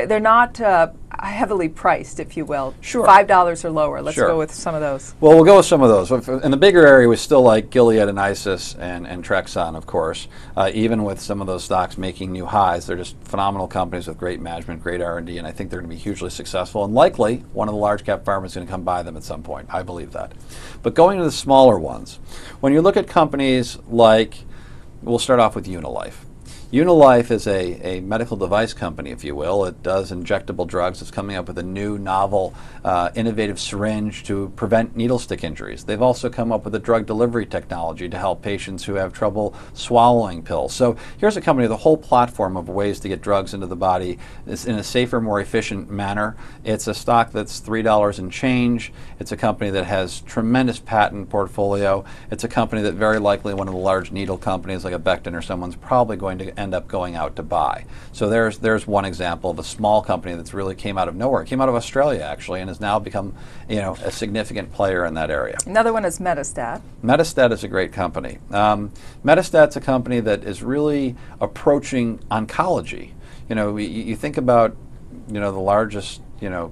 They're not heavily priced, if you will. Sure. $5 or lower. Let's Sure. go with some of those. Well, we'll go with some of those. In the bigger area, we still like Gilead and Isis and Intrexon, of course. Even with some of those stocks making new highs, they're just phenomenal companies with great management, great R&D, and I think they're going to be hugely successful. And likely, one of the large cap pharma is going to come buy them at some point. I believe that. But going to the smaller ones, when you look at companies like, we'll start off with Unilife. Unilife is a medical device company, if you will. It does injectable drugs. It's coming up with a new, novel, innovative syringe to prevent needle stick injuries. They've also come up with a drug delivery technology to help patients who have trouble swallowing pills. So here's a company with a whole platform of ways to get drugs into the body in a safer, more efficient manner. It's a stock that's $3 and change. It's a company that has tremendous patent portfolio. It's a company that very likely one of the large needle companies like a Becton or someone's probably going to end up going out to buy. So there's one example of a small company that's really came out of nowhere. It came out of Australia actually, and has now become a significant player in that area. Another one is Metastat. Metastat is a great company. Metastat's a company that is really approaching oncology. You think about the largest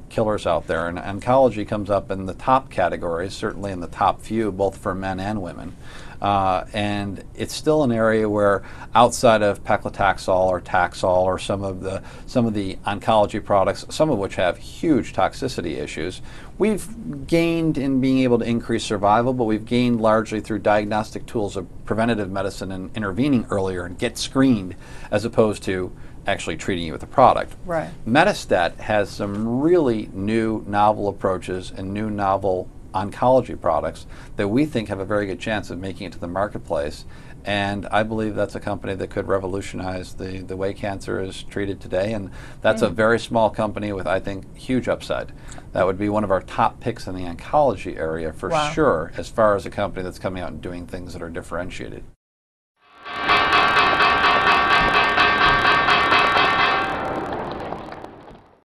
killers out there, and oncology comes up in the top categories, certainly in the top few, both for men and women. And it's still an area where, outside of paclitaxel or Taxol or some of the oncology products, some of which have huge toxicity issues, we've gained in being able to increase survival, but we've gained largely through diagnostic tools of preventative medicine and intervening earlier and get screened, as opposed to actually treating you with a product. Right. Metastat has some really new, novel approaches and new, novel oncology products that we think have a very good chance of making it to the marketplace. And I believe that's a company that could revolutionize the way cancer is treated today. And that's a very small company with, I think, huge upside. That would be one of our top picks in the oncology area for sure, as far as a company that's coming out and doing things that are differentiated.